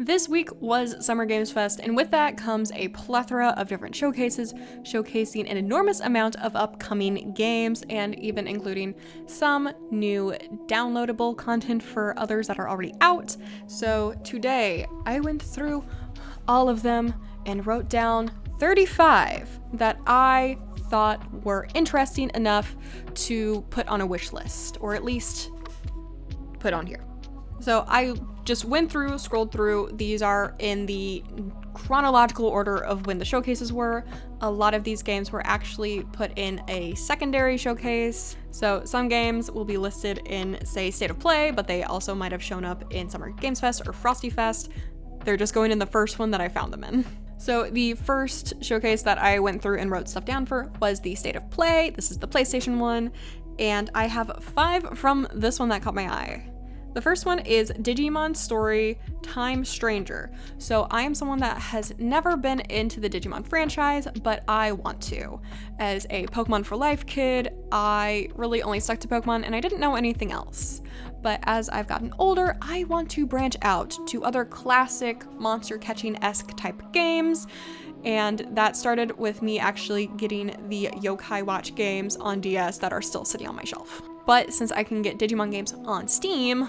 This week was Summer Games Fest, and with that comes a plethora of different showcases, showcasing an enormous amount of upcoming games, and even including some new downloadable content for others that are already out. So today, I went through all of them and wrote down 35 that I thought were interesting enough to put on a wish list, or at least put on here. So I just went through, scrolled through. These are in the chronological order of when the showcases were. A lot of these games were actually put in a secondary showcase. So some games will be listed in, say, State of Play, but they also might have shown up in Summer Games Fest or Frosty Fest. They're just going in the first one that I found them in. So the first showcase that I went through and wrote stuff down for was the State of Play. This is the PlayStation one, and I have 5 from this one that caught my eye. The first one is Digimon Story Time Stranger. So I am someone that has never been into the Digimon franchise, but I want to. As a Pokemon for Life kid, I really only stuck to Pokemon and I didn't know anything else. But as I've gotten older, I want to branch out to other classic monster catching-esque type games. And that started with me actually getting the Yokai Watch games on DS that are still sitting on my shelf. But since I can get Digimon games on Steam,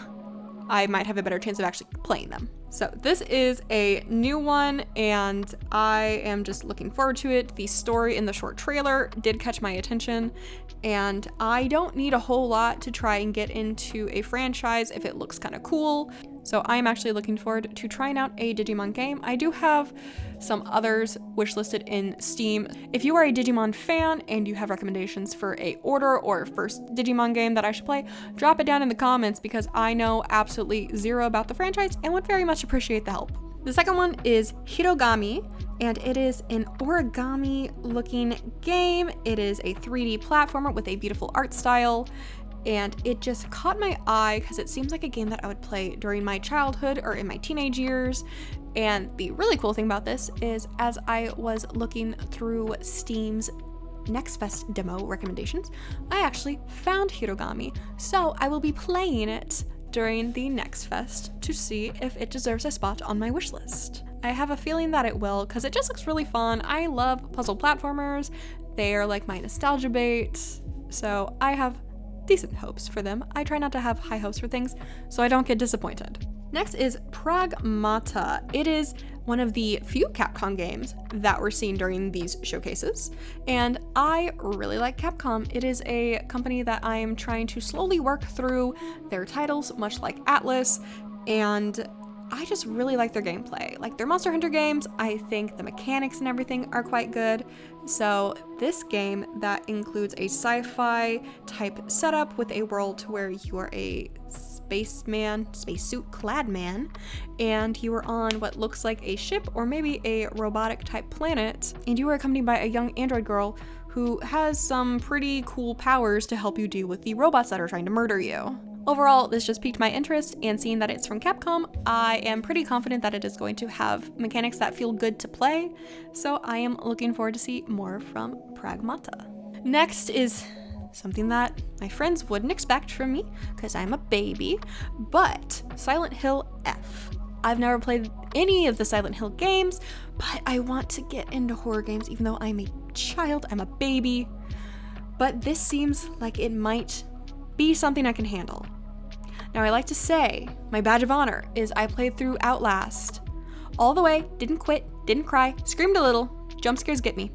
I might have a better chance of actually playing them. So this is a new one, and I am just looking forward to it. The story in the short trailer did catch my attention, and I don't need a whole lot to try and get into a franchise if it looks kind of cool. So I'm actually looking forward to trying out a Digimon game. I do have some others wishlisted in Steam. If you are a Digimon fan and you have recommendations for a order or first Digimon game that I should play, drop it down in the comments because I know absolutely zero about the franchise and would very much appreciate the help. The second one is Hirogami, and it is an origami looking game. It is a 3D platformer with a beautiful art style. And it just caught my eye because it seems like a game that I would play during my childhood or in my teenage years. And the really cool thing about this is as I was looking through Steam's Next Fest demo recommendations, I actually found Hirogami. So I will be playing it during the Next Fest to see if it deserves a spot on my wish list. I have a feeling that it will because it just looks really fun. I love puzzle platformers. They are like my nostalgia bait. So I have decent hopes for them. I try not to have high hopes for things so I don't get disappointed. Next is Pragmata. It is one of the few Capcom games that were seen during these showcases, and I really like Capcom. It is a company that I am trying to slowly work through their titles, much like Atlas, and I just really like their gameplay. Like their Monster Hunter games, I think the mechanics and everything are quite good. So this game that includes a sci-fi type setup with a world where you are a spacesuit clad man, and you are on what looks like a ship or maybe a robotic type planet, and you are accompanied by a young android girl who has some pretty cool powers to help you deal with the robots that are trying to murder you. Overall, this just piqued my interest, and seeing that it's from Capcom, I am pretty confident that it is going to have mechanics that feel good to play, so I am looking forward to see more from Pragmata. Next is something that my friends wouldn't expect from me, because I'm a baby, but Silent Hill F. I've never played any of the Silent Hill games, but I want to get into horror games even though I'm a child, I'm a baby, but this seems like it might be something I can handle. Now I like to say, my badge of honor is I played through Outlast all the way, didn't quit, didn't cry, screamed a little, jump scares get me.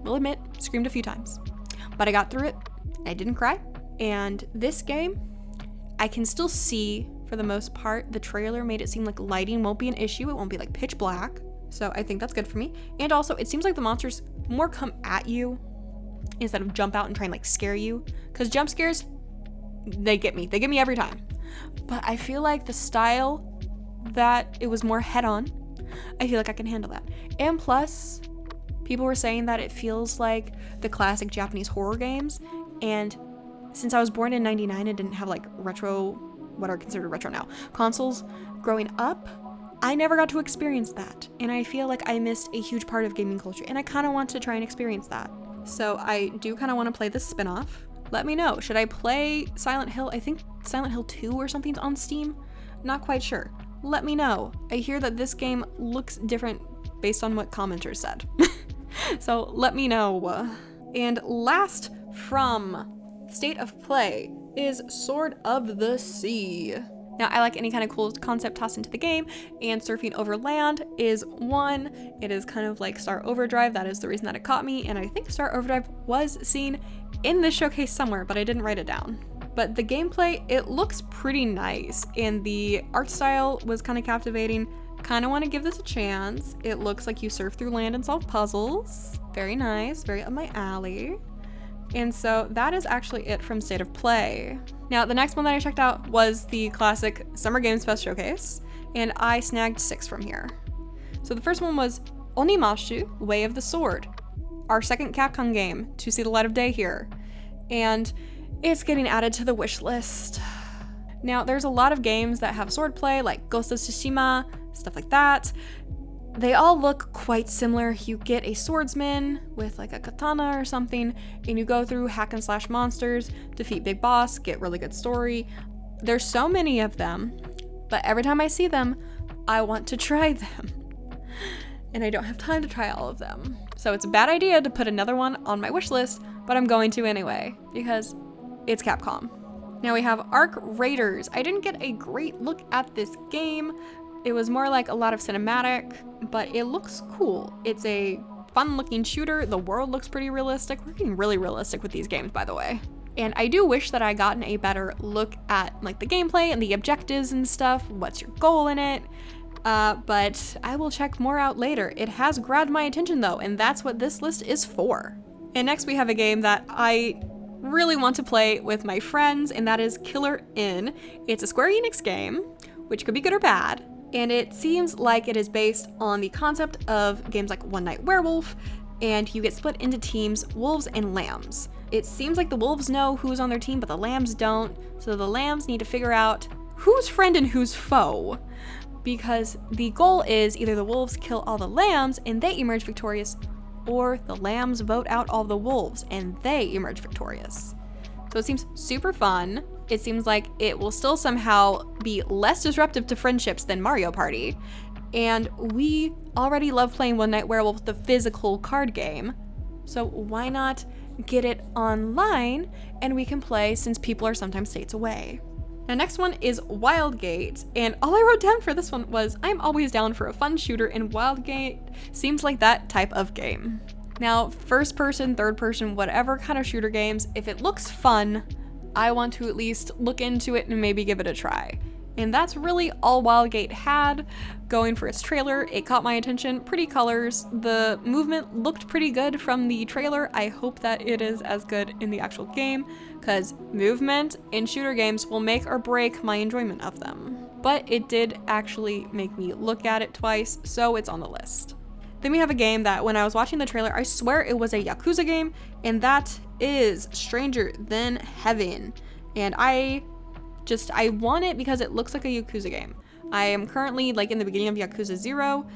Will admit, screamed a few times. But I got through it, I didn't cry, and this game, I can still see, for the most part, the trailer made it seem like lighting won't be an issue, it won't be like pitch black, so I think that's good for me. And also, it seems like the monsters more come at you instead of jump out and try and like scare you, because jump scares, they get me every time. But I feel like the style that it was more head-on, I feel like I can handle that. And plus, people were saying that it feels like the classic Japanese horror games, and since I was born in 99 and didn't have like retro, what are considered retro now, consoles growing up, I never got to experience that, and I feel like I missed a huge part of gaming culture, and I kind of want to try and experience that. So I do kind of want to play this spin-off. Let me know. Should I play Silent Hill? I think Silent Hill 2 or something's on Steam. Not quite sure. let me know. I hear that this game looks different based on what commenters said. So let me know. And last from State of Play is Sword of the Sea. Now, I like any kind of cool concept tossed into the game, and surfing over land is one. It is kind of like Star Overdrive. That is the reason that it caught me, and I think Star Overdrive was seen in this showcase somewhere, but I didn't write it down. But the gameplay, it looks pretty nice, and the art style was kind of captivating. Kind of want to give this a chance. It looks like you surf through land and solve puzzles. Very nice, very up my alley. And so that is actually it from State of Play. Now, the next one that I checked out was the classic Summer Games Fest showcase, and I snagged 6 from here. So the first one was Onimashu Way of the Sword, our second Capcom game to see the light of day here. And it's getting added to the wish list. Now, there's a lot of games that have swordplay, like Ghost of Tsushima, stuff like that. They all look quite similar. You get a swordsman with like a katana or something, and you go through hack and slash monsters, defeat big boss, get really good story. There's so many of them, but every time I see them, I want to try them. And I don't have time to try all of them. So it's a bad idea to put another one on my wish list, but I'm going to anyway, because it's Capcom. Now we have Arc Raiders. I didn't get a great look at this game. It was more like a lot of cinematic, but it looks cool. It's a fun looking shooter. The world looks pretty realistic. We're getting really realistic with these games, by the way. And I do wish that I gotten a better look at like the gameplay and the objectives and stuff. What's your goal in it? But I will check more out later. It has grabbed my attention though, and that's what this list is for. And next we have a game that I really want to play with my friends, and that is Killer Inn. It's a Square Enix game, which could be good or bad. And it seems like it is based on the concept of games like One Night Werewolf, and you get split into teams, wolves and lambs. It seems like the wolves know who's on their team, but the lambs don't, so the lambs need to figure out who's friend and who's foe, because the goal is either the wolves kill all the lambs and they emerge victorious, or the lambs vote out all the wolves and they emerge victorious. So it seems super fun. It seems like it will still somehow be less disruptive to friendships than Mario Party. And we already love playing One Night Werewolf, the physical card game. So why not get it online and we can play since people are sometimes states away. Now next one is Wildgate, and all I wrote down for this one was, I'm always down for a fun shooter, and Wildgate seems like that type of game. Now, first person, third person, whatever kind of shooter games, if it looks fun, I want to at least look into it and maybe give it a try. And that's really all Wildgate had going for its trailer. It caught my attention, pretty colors. The movement looked pretty good from the trailer. I hope that it is as good in the actual game, because movement in shooter games will make or break my enjoyment of them. But it did actually make me look at it twice, so it's on the list. Then we have a game that when I was watching the trailer, I swear it was a Yakuza game, and that is Stranger Than Heaven. And I want it because it looks like a Yakuza game. I am currently like in the beginning of Yakuza 0,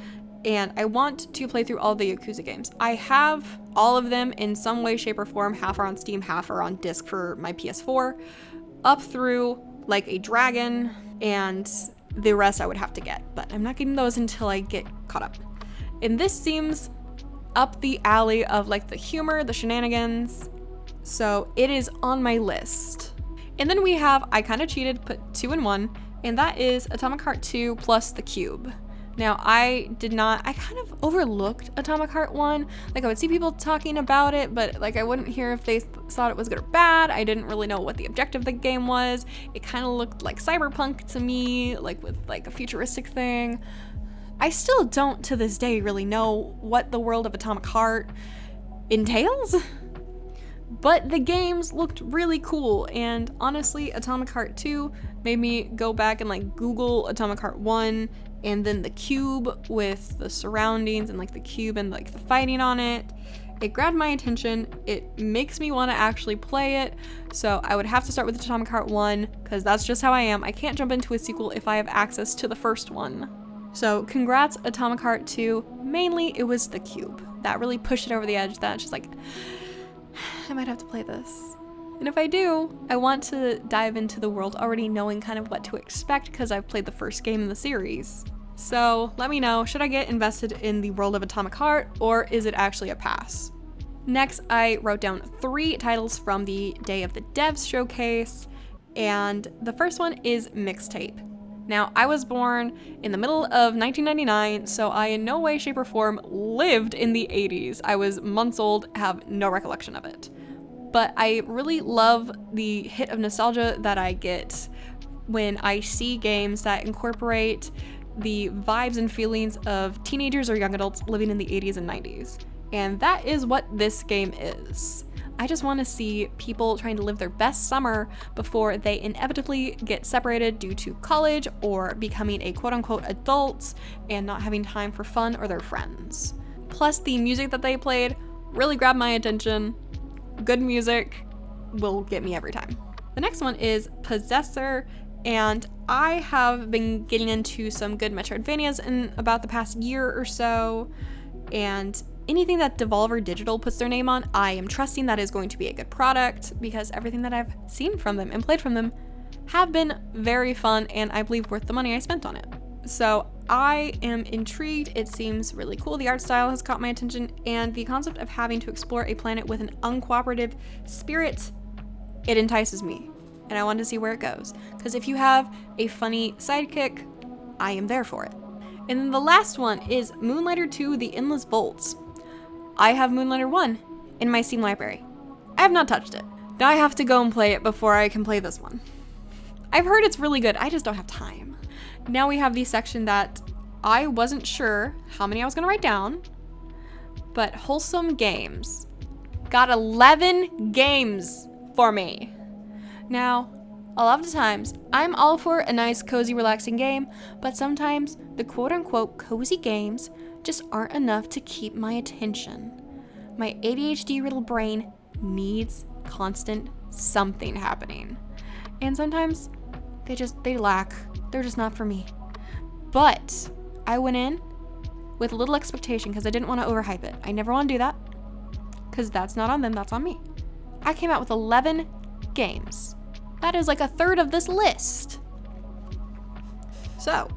and I want to play through all the Yakuza games. I have all of them in some way, shape, or form. Half are on Steam, half are on disc for my PS4, up through like a dragon, and the rest I would have to get. But I'm not getting those until I get caught up. And this seems up the alley of like the humor, the shenanigans, so it is on my list. And then we have, I kind of cheated, put 2 in 1, and that is Atomic Heart 2 plus the Cube. Now, I kind of overlooked Atomic Heart 1. Like, I would see people talking about it, but like I wouldn't hear if they thought it was good or bad. I didn't really know what the objective of the game was. It kind of looked like cyberpunk to me, like with like a futuristic thing. I still don't, to this day, really know what the world of Atomic Heart entails. But the games looked really cool, and honestly, Atomic Heart 2 made me go back and like Google Atomic Heart 1, and then the cube with the surroundings and like the cube and like the fighting on it. It grabbed my attention. It makes me want to actually play it, so I would have to start with Atomic Heart 1, because that's just how I am. I can't jump into a sequel if I have access to the first one. So congrats, Atomic Heart 2. Mainly, it was the cube that really pushed it over the edge. That's just like, I might have to play this. And if I do, I want to dive into the world already knowing kind of what to expect because I've played the first game in the series. So let me know, should I get invested in the world of Atomic Heart or is it actually a pass? Next, I wrote down 3 titles from the Day of the Devs showcase, and the first one is Mixtape. Now, I was born in the middle of 1999, so I in no way, shape, or form lived in the 80s. I was months old, have no recollection of it. But I really love the hit of nostalgia that I get when I see games that incorporate the vibes and feelings of teenagers or young adults living in the 80s and 90s. And that is what this game is. I just want to see people trying to live their best summer before they inevitably get separated due to college or becoming a quote-unquote adult and not having time for fun or their friends. Plus, the music that they played really grabbed my attention. Good music will get me every time. The next one is Prossessor, and I have been getting into some good Metroidvanias in about the past year or so, and anything that Devolver Digital puts their name on, I am trusting that is going to be a good product because everything that I've seen from them and played from them have been very fun and I believe worth the money I spent on it. So I am intrigued. It seems really cool. The art style has caught my attention and the concept of having to explore a planet with an uncooperative spirit, it entices me and I want to see where it goes. Because if you have a funny sidekick, I am there for it. And then the last one is Moonlighter 2: The Endless Volts. I have Moonlighter 1 in my Steam library. I have not touched it. Now I have to go and play it before I can play this one. I've heard it's really good, I just don't have time. Now we have the section that I wasn't sure how many I was gonna write down, but Wholesome Games got 11 games for me. Now, a lot of the times, I'm all for a nice, cozy, relaxing game, but sometimes the quote-unquote cozy games just aren't enough to keep my attention. My ADHD-riddled brain needs constant something happening. And sometimes they lack. They're just not for me. But I went in with little expectation because I didn't want to overhype it. I never want to do that because that's not on them, that's on me. I came out with 11 games. That is like a third of this list. So,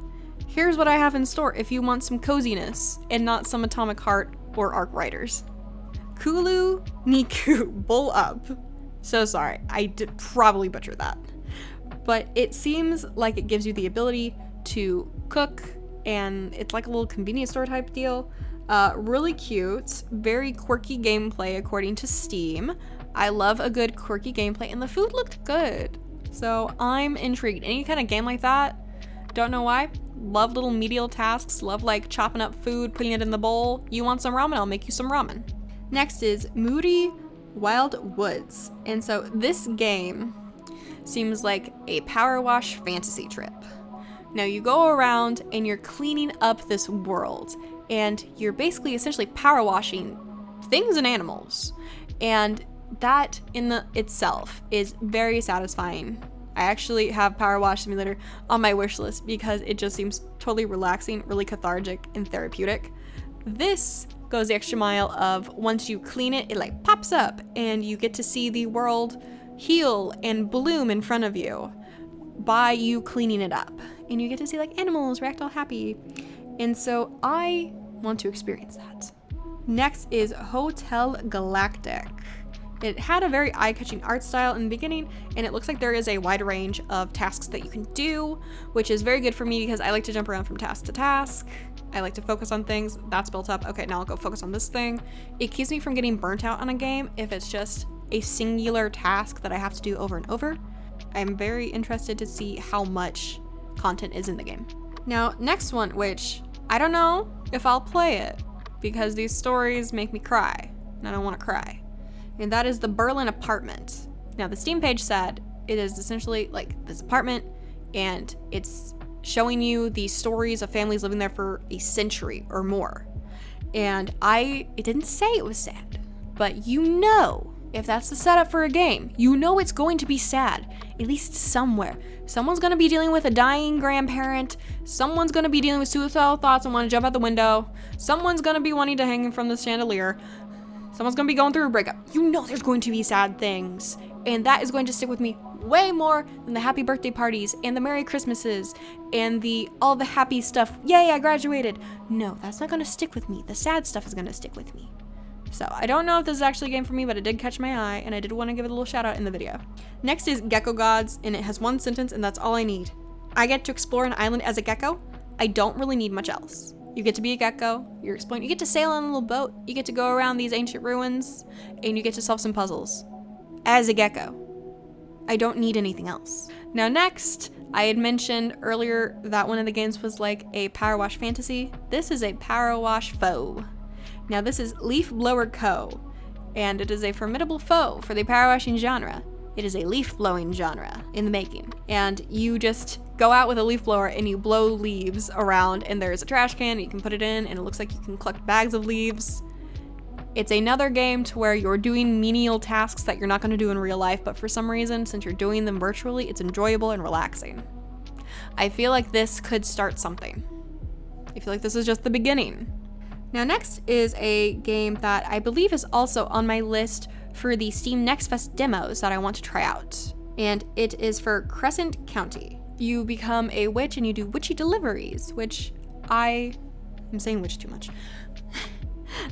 here's what I have in store if you want some coziness and not some Atomic Heart or Arc Riders. KuloNiku Bowl Up. So sorry, I did probably butcher that. But it seems like it gives you the ability to cook, and it's like a little convenience store type deal. Really cute, very quirky gameplay according to Steam. I love a good quirky gameplay, and the food looked good. So I'm intrigued. Any kind of game like that, don't know why. Love little medial tasks, love like chopping up food, putting it in the bowl. You want some ramen, I'll make you some ramen. Next is Muri Wildwoods. And so this game seems like a power wash fantasy trip. Now you go around and you're cleaning up this world and you're basically essentially power washing things and animals. And that in itself is very satisfying. I actually have Power Wash Simulator on my wish list because it just seems totally relaxing, really cathartic, and therapeutic. This goes the extra mile of once you clean it, it like pops up and you get to see the world heal and bloom in front of you by you cleaning it up. And you get to see like animals react all happy. And so I want to experience that. Next is Hotel Galactic. It had a very eye-catching art style in the beginning, and it looks like there is a wide range of tasks that you can do, which is very good for me because I like to jump around from task to task. I like to focus on things. That's built up. Okay, now I'll go focus on this thing. It keeps me from getting burnt out on a game if it's just a singular task that I have to do over and over. I'm very interested to see how much content is in the game. Now, next one, which I don't know if I'll play it because these stories make me cry, and I don't want to cry. And that is the Berlin apartment. Now the Steam page said it is essentially like this apartment and it's showing you the stories of families living there for a century or more. And it didn't say it was sad, but you know, if that's the setup for a game, you know it's going to be sad, at least somewhere. Someone's gonna be dealing with a dying grandparent, someone's gonna be dealing with suicidal thoughts and want to jump out the window, someone's gonna be wanting to hang from the chandelier, someone's gonna be going through a breakup. You know there's going to be sad things. And that is going to stick with me way more than the happy birthday parties and the Merry Christmases and all the happy stuff. Yay, I graduated. No, that's not going to stick with me. The sad stuff is going to stick with me. So I don't know if this is actually a game for me, but it did catch my eye, and I did want to give it a little shout out in the video. Next is Gecko Gods, and it has one sentence, and that's all I need. I get to explore an island as a gecko. I don't really need much else. You get to be a gecko, you're exploring, you get to sail on a little boat, you get to go around these ancient ruins, and you get to solve some puzzles. As a gecko. I don't need anything else. Now next, I had mentioned earlier that one of the games was like a power wash fantasy. This is a power wash foe. Now this is Leaf Blower Co., and it is a formidable foe for the power washing genre. It is a leaf blowing genre in the making, and you just go out with a leaf blower and you blow leaves around, and there's a trash can you can put it in, and it looks like you can collect bags of leaves. It's another game to where you're doing menial tasks that you're not going to do in real life, but for some reason, since you're doing them virtually, it's enjoyable and relaxing. I feel like this could start something. I feel like this is just the beginning. Now next is a game that I believe is also on my list for the Steam Next Fest demos that I want to try out. And it is for Crescent County. You become a witch and you do witchy deliveries, which I'm saying witch too much.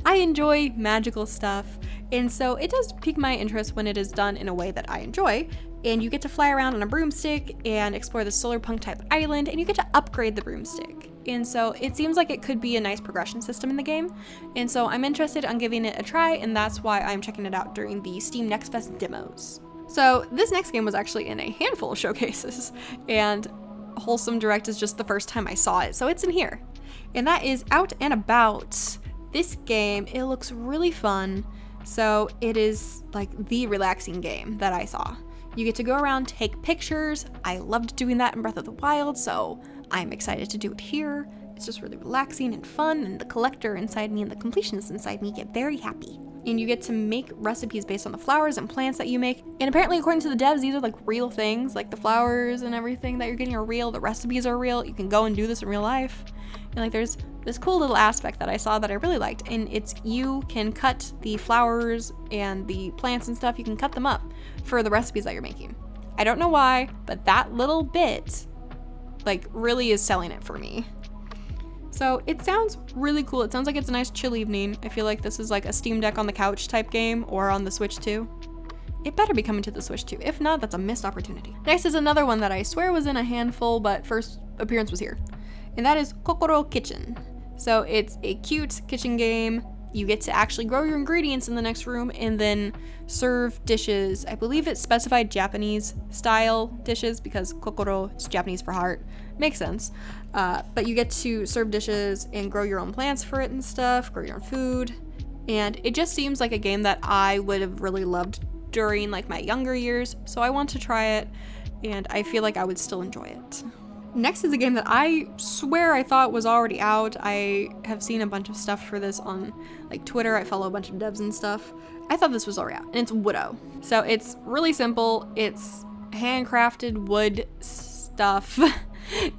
I enjoy magical stuff, and so it does pique my interest when it is done in a way that I enjoy. And you get to fly around on a broomstick and explore the solar punk type island, and you get to upgrade the broomstick. And so it seems like it could be a nice progression system in the game. And so I'm interested on giving it a try, and that's why I'm checking it out during the Steam Next Fest demos. So this next game was actually in a handful of showcases, and Wholesome Direct is just the first time I saw it, so it's in here. And that is Out and About. This game, it looks really fun. So it is like the relaxing game that I saw. You get to go around, take pictures. I loved doing that in Breath of the Wild, so I'm excited to do it here. It's just really relaxing and fun, and the collector inside me and the completionist inside me get very happy. And you get to make recipes based on the flowers and plants that you make. And apparently, according to the devs, these are like real things, like the flowers and everything that you're getting are real. The recipes are real. You can go and do this in real life. And like there's this cool little aspect that I saw that I really liked, and it's you can cut the flowers and the plants and stuff, you can cut them up for the recipes that you're making. I don't know why, but that little bit like really is selling it for me. So it sounds really cool. It sounds like it's a nice chill evening. I feel like this is like a Steam Deck on the couch type game, or on the Switch too. It better be coming to the Switch too. If not, that's a missed opportunity. Next is another one that I swear was in a handful, but first appearance was here. And that is Kokoro Kitchen. So it's a cute kitchen game. You get to actually grow your ingredients in the next room and then serve dishes. I believe it's specified Japanese style dishes because Kokoro is Japanese for heart. Makes sense. But you get to serve dishes and grow your own plants for it and stuff, grow your own food. And it just seems like a game that I would have really loved during like my younger years. So I want to try it, and I feel like I would still enjoy it. Next is a game that I swear I thought was already out. I have seen a bunch of stuff for this on like Twitter. I follow a bunch of devs and stuff. I thought this was already out, and it's Woodo. So it's really simple. It's handcrafted wood stuff,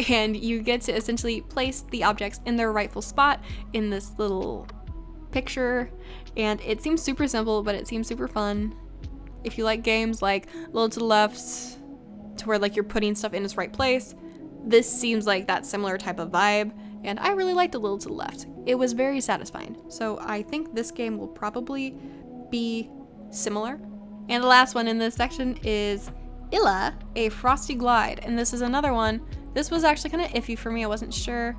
and you get to essentially place the objects in their rightful spot in this little picture, and it seems super simple, but it seems super fun. If you like games like A Little to the Left, to where like you're putting stuff in its right place, this seems like that similar type of vibe, and I really liked A Little to the Left. It was very satisfying, so I think this game will probably be similar. And the last one in this section is Illa, a Frosty Glide, and this is another one. This was actually kind of iffy for me. I wasn't sure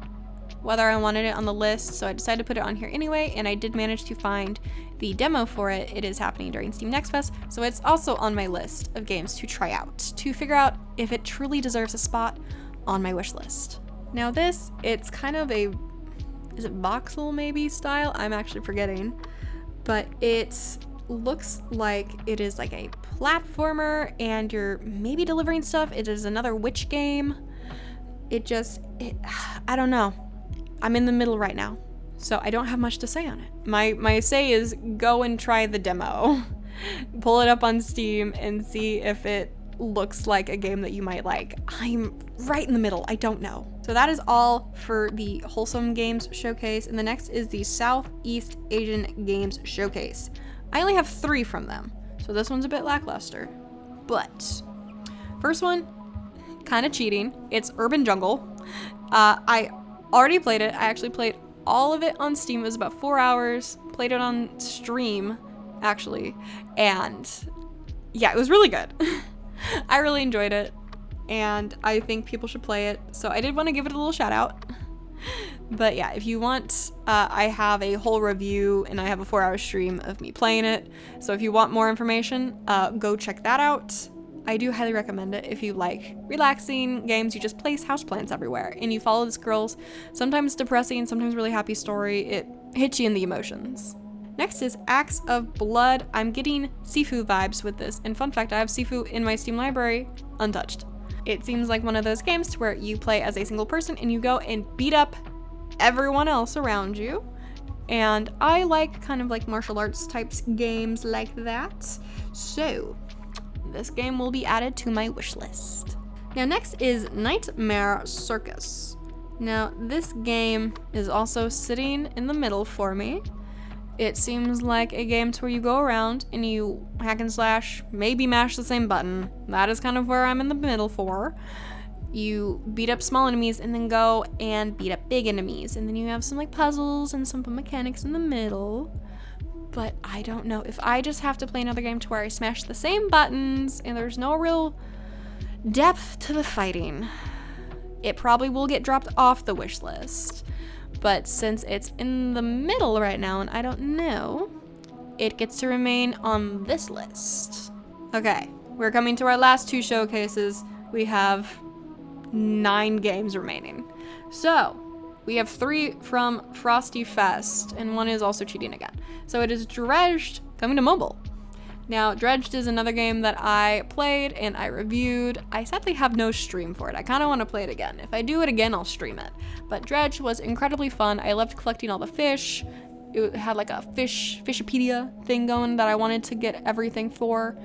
whether I wanted it on the list, so I decided to put it on here anyway, and I did manage to find the demo for it. It is happening during Steam Next Fest, so it's also on my list of games to try out, to figure out if it truly deserves a spot on my wish list. Now this, it's kind of a, is it voxel maybe style? I'm actually forgetting, but it looks like it is like a platformer and you're maybe delivering stuff. It is another witch game. I don't know. I'm in the middle right now, so I don't have much to say on it. My say is go and try the demo. Pull it up on Steam and see if it looks like a game that you might like. I'm right in the middle. I don't know. So that is all for the Wholesome Games Showcase, and the next is the Southeast Asian Games Showcase. I only have 3 from them, so this one's a bit lackluster. But first one, kind of cheating. It's Urban Jungle. I already played it. I actually played all of it on Steam. It was about 4 hours. Played it on stream, actually. And yeah, it was really good. I really enjoyed it. And I think people should play it. So I did want to give it a little shout out. But yeah, if you want, I have a whole review and I have a 4-hour stream of me playing it. So if you want more information, go check that out. I do highly recommend it if you like relaxing games. You just place houseplants everywhere and you follow this girl's sometimes depressing, sometimes really happy story. It hits you in the emotions. Next is Acts of Blood. I'm getting Sifu vibes with this. And fun fact, I have Sifu in my Steam library untouched. It seems like one of those games to where you play as a single person and you go and beat up everyone else around you. And I like kind of like martial arts types games like that. So this game will be added to my wish list. Now next is Nightmare Circus. Now this game is also sitting in the middle for me. It seems like a game to where you go around and you hack and slash, maybe mash the same button. That is kind of where I'm in the middle for. You beat up small enemies and then go and beat up big enemies. And then you have some like puzzles and some mechanics in the middle. But I don't know if I just have to play another game to where I smash the same buttons and there's no real depth to the fighting. It probably will get dropped off the wish list. But since it's in the middle right now and I don't know, it gets to remain on this list. Okay, we're coming to our last 2 showcases. We have 9 games remaining. So we have 3 from Frosty Fest and 1 is also cheating again. So it is Dredge coming to mobile. Now Dredge is another game that I played and I reviewed. I sadly have no stream for it. I kind of want to play it again. If I do it again, I'll stream it. But Dredge was incredibly fun. I loved collecting all the fish. It had like a Fishopedia thing going that I wanted to get everything for.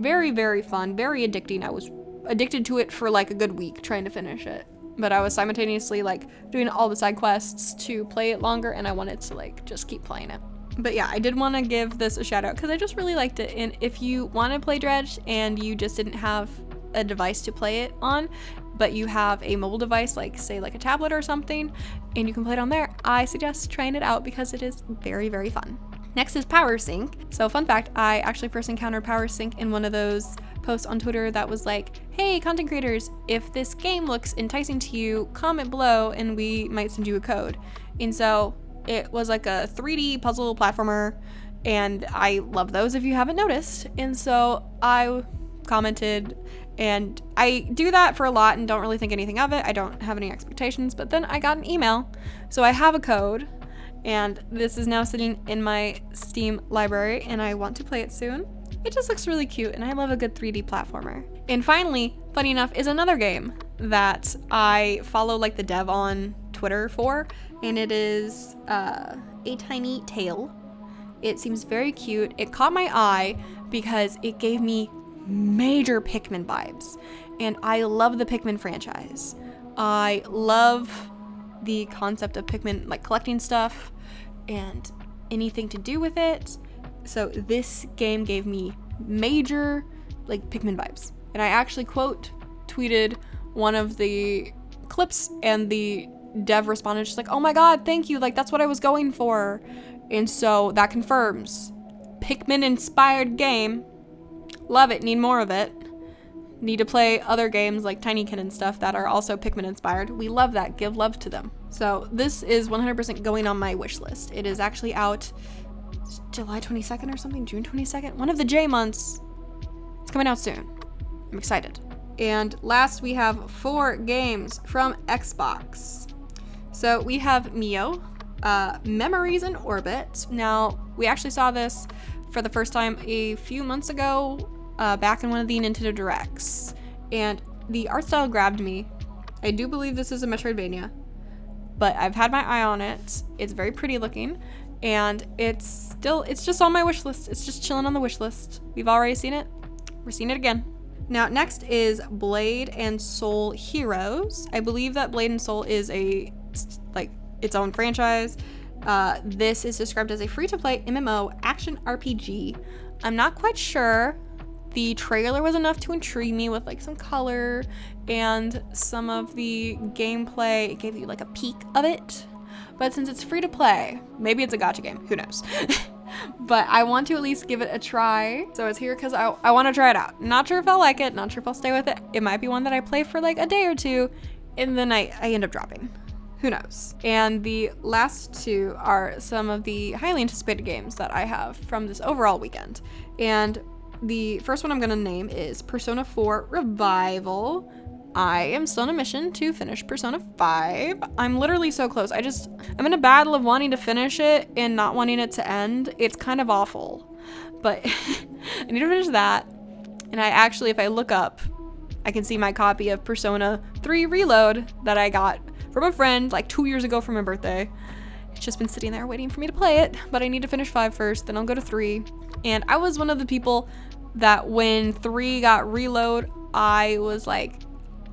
Very, very fun, very addicting. I was addicted to it for like a good week trying to finish it. But I was simultaneously like doing all the side quests to play it longer and I wanted to like just keep playing it. But yeah, I did want to give this a shout out because I just really liked it. And if you want to play Dredge and you just didn't have a device to play it on, but you have a mobile device, like say like a tablet or something, and you can play it on there, I suggest trying it out because it is very, very fun. Next is Power Sync. So fun fact, I actually first encountered Power Sync in one of those posts on Twitter that was like, hey, content creators, if this game looks enticing to you, comment below and we might send you a code. And so it was like a 3D puzzle platformer and I love those if you haven't noticed. And so I commented and I do that for a lot and don't really think anything of it. I don't have any expectations, but then I got an email. So I have a code and this is now sitting in my Steam library and I want to play it soon. It just looks really cute and I love a good 3D platformer. And finally, funny enough, is another game that I follow like the dev on Twitter for, and it is A Tiny Tale. It seems very cute. It caught my eye because it gave me major Pikmin vibes, and I love the Pikmin franchise. I love the concept of Pikmin, like collecting stuff and anything to do with it. So this game gave me major like Pikmin vibes. And I actually quote tweeted one of the clips and the dev responded just like, oh my god, thank you, like that's what I was going for. And so that confirms Pikmin inspired game. Love it, need more of it. Need to play other games like Tinykin and stuff that are also Pikmin inspired. We love that, give love to them. So this is 100% going on my wish list. It is actually out July 22nd or something, June 22nd, one of the J months. It's coming out soon. I'm excited. And last we have 4 games from Xbox. So we have Mio, Memories in Orbit. Now, we actually saw this for the first time a few months ago, back in one of the Nintendo Directs. And the art style grabbed me. I do believe this is a Metroidvania, but I've had my eye on it. It's very pretty looking, and it's just on my wish list. It's just chilling on the wish list. We've already seen it. We're seeing it again. Now, next is Blade and Soul Heroes. I believe that Blade and Soul is its own franchise. This is described as a free-to-play MMO action RPG. I'm not quite sure the trailer was enough to intrigue me with like some color and some of the gameplay. It gave you like a peek of it. But since it's free to play, maybe it's a gacha game, who knows? But I want to at least give it a try. So it's here because I want to try it out. Not sure if I'll like it, not sure if I'll stay with it. It might be one that I play for like a day or two and then I end up dropping. Who knows? And the last two are some of the highly anticipated games that I have from this overall weekend. And the first one I'm gonna name is Persona 4 Revival. I am still on a mission to finish Persona 5. I'm literally so close. I'm in a battle of wanting to finish it and not wanting it to end. It's kind of awful, but I need to finish that. And I actually, if I look up, I can see my copy of Persona 3 Reload that I got from a friend like 2 years ago for my birthday. It's just been sitting there waiting for me to play it, but I need to finish 5 first, then I'll go to 3. And I was one of the people that when 3 got Reload, I was like,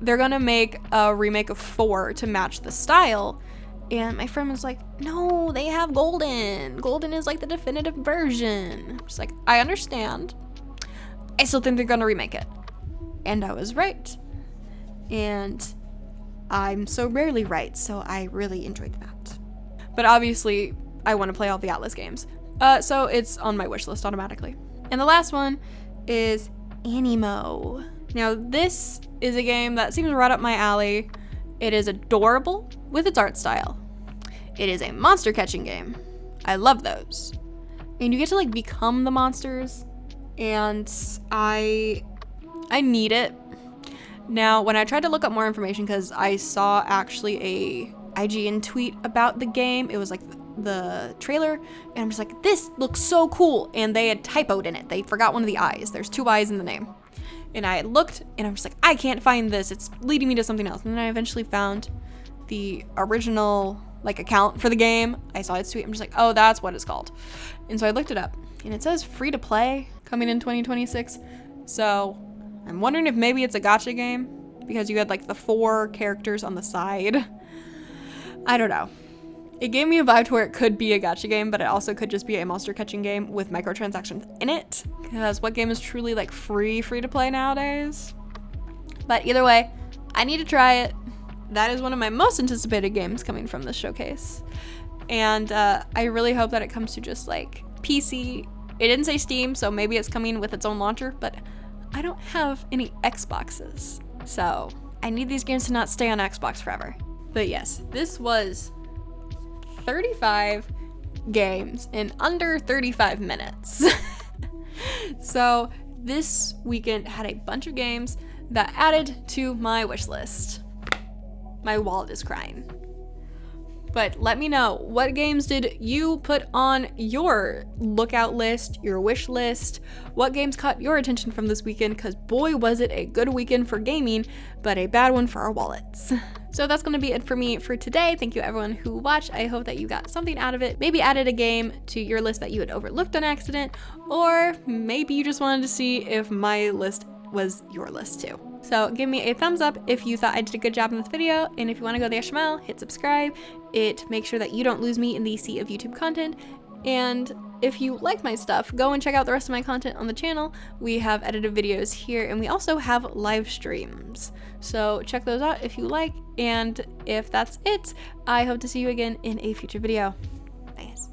they're gonna make a remake of 4 to match the style. And my friend was like, no, they have Golden. Golden is like the definitive version. I'm just like, I understand. I still think they're gonna remake it. And I was right. And I'm so rarely right, so I really enjoyed that. But obviously, I want to play all the Atlas games. So it's on my wish list automatically. And the last one is Aniimo. Now, this is a game that seems right up my alley. It is adorable with its art style. It is a monster catching game. I love those. And you get to like become the monsters. And I need it. Now, when I tried to look up more information, because I saw actually a IGN tweet about the game, it was like the trailer, and I'm just like, this looks so cool. And they had typoed in it. They forgot one of the I's. There's 2 I's in the name. And I looked and I'm just like, I can't find this. It's leading me to something else. And then I eventually found the original like account for the game. I saw its tweet. I'm just like, oh, that's what it's called. And so I looked it up and it says free to play coming in 2026. So I'm wondering if maybe it's a gacha game because you had like the 4 characters on the side. I don't know. It gave me a vibe to where it could be a gacha game, but it also could just be a monster catching game with microtransactions in it. Because what game is truly like free to play nowadays? But either way, I need to try it. That is one of my most anticipated games coming from this showcase. And I really hope that it comes to just like PC. It didn't say Steam, so maybe it's coming with its own launcher, but I don't have any Xboxes. So I need these games to not stay on Xbox forever. But yes, this was 35 games in under 35 minutes. So this weekend had a bunch of games that added to my wish list. My wallet is crying. But let me know, what games did you put on your lookout list, your wish list? What games caught your attention from this weekend? Because boy, was it a good weekend for gaming, but a bad one for our wallets. So that's going to be it for me for today. Thank you everyone who watched. I hope that you got something out of it. Maybe added a game to your list that you had overlooked on accident, or maybe you just wanted to see if my list was your list too. So give me a thumbs up if you thought I did a good job in this video, and if you want to go the extra mile, hit subscribe. It makes sure that you don't lose me in the sea of YouTube content. And if you like my stuff, go and check out the rest of my content on the channel. We have edited videos here, and we also have live streams. So check those out if you like, and if that's it, I hope to see you again in a future video. Bye guys.